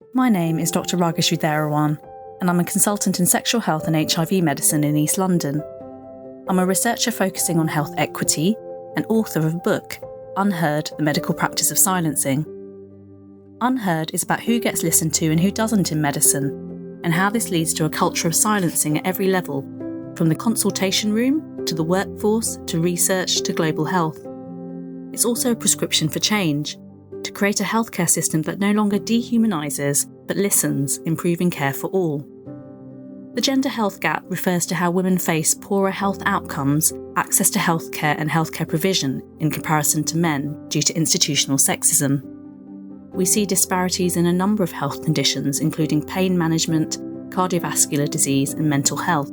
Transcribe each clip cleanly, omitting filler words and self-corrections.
My name is Dr. Rageshri Dhairyawan, and I'm a consultant in sexual health and HIV medicine in East London. I'm a researcher focusing on health equity and author of a book, Unheard, the Medical Practice of Silencing. Unheard is about who gets listened to and who doesn't in medicine, and how this leads to a culture of silencing at every level, from the consultation room, to the workforce, to research, to global health. It's also a prescription for change, to create a healthcare system that no longer dehumanises, but listens, improving care for all. The gender health gap refers to how women face poorer health outcomes, access to healthcare and healthcare provision in comparison to men due to institutional sexism. We see disparities in a number of health conditions, including pain management, cardiovascular disease and mental health.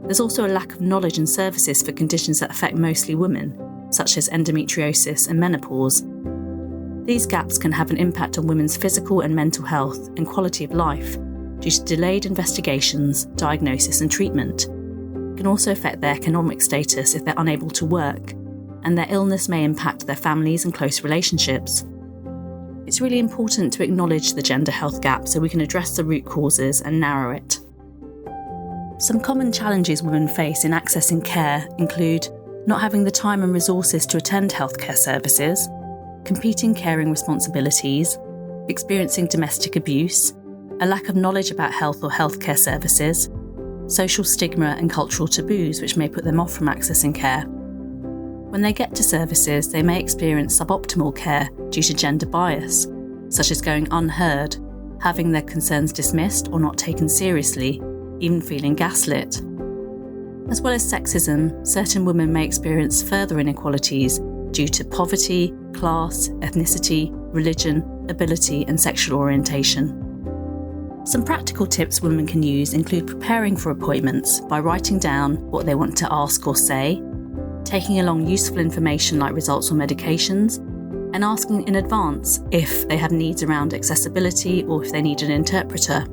There's also a lack of knowledge and services for conditions that affect mostly women, such as endometriosis and menopause. These gaps can have an impact on women's physical and mental health and quality of life due to delayed investigations, diagnosis and treatment. It can also affect their economic status if they're unable to work, and their illness may impact their families and close relationships. It's really important to acknowledge the gender health gap so we can address the root causes and narrow it. Some common challenges women face in accessing care include not having the time and resources to attend healthcare services, competing caring responsibilities, experiencing domestic abuse, a lack of knowledge about health or healthcare services, social stigma and cultural taboos which may put them off from accessing care. When they get to services, they may experience suboptimal care due to gender bias, such as going unheard, having their concerns dismissed or not taken seriously, even feeling gaslit. As well as sexism, certain women may experience further inequalities due to poverty, class, ethnicity, religion, ability and sexual orientation. Some practical tips women can use include preparing for appointments by writing down what they want to ask or say, taking along useful information like results or medications, and asking in advance if they have needs around accessibility or if they need an interpreter.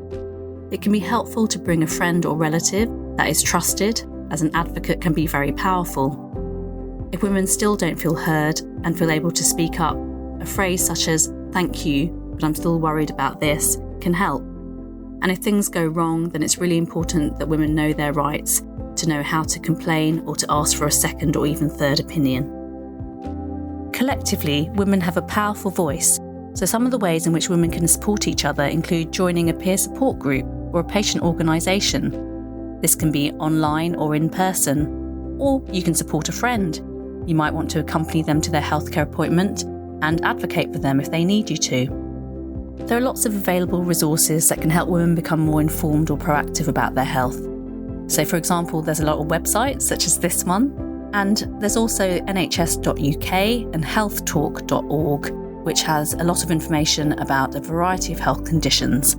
It can be helpful to bring a friend or relative that is trusted, as an advocate can be very powerful. If women still don't feel heard and feel able to speak up, a phrase such as "thank you, but I'm still worried about this" can help. And if things go wrong, then it's really important that women know their rights, to know how to complain or to ask for a second or even third opinion. Collectively, women have a powerful voice, so some of the ways in which women can support each other include joining a peer support group or a patient organisation. This can be online or in person, or you can support a friend. You might want to accompany them to their healthcare appointment and advocate for them if they need you to. There are lots of available resources that can help women become more informed or proactive about their health. So, for example, there's a lot of websites such as this one, and there's also nhs.uk and healthtalk.org, which has a lot of information about a variety of health conditions.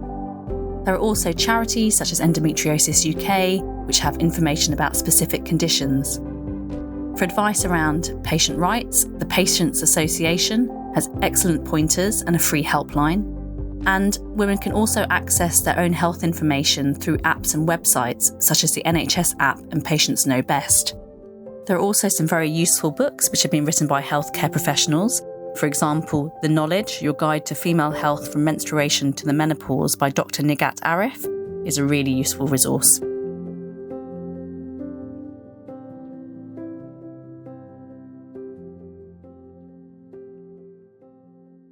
There are also charities such as Endometriosis UK, which have information about specific conditions. For advice around patient rights, the Patients Association has excellent pointers and a free helpline. And women can also access their own health information through apps and websites, such as the NHS app and Patients Know Best. There are also some very useful books which have been written by healthcare professionals. For example, The Knowledge, Your Guide to Female Health from Menstruation to the Menopause by Dr. Nigat Arif is a really useful resource.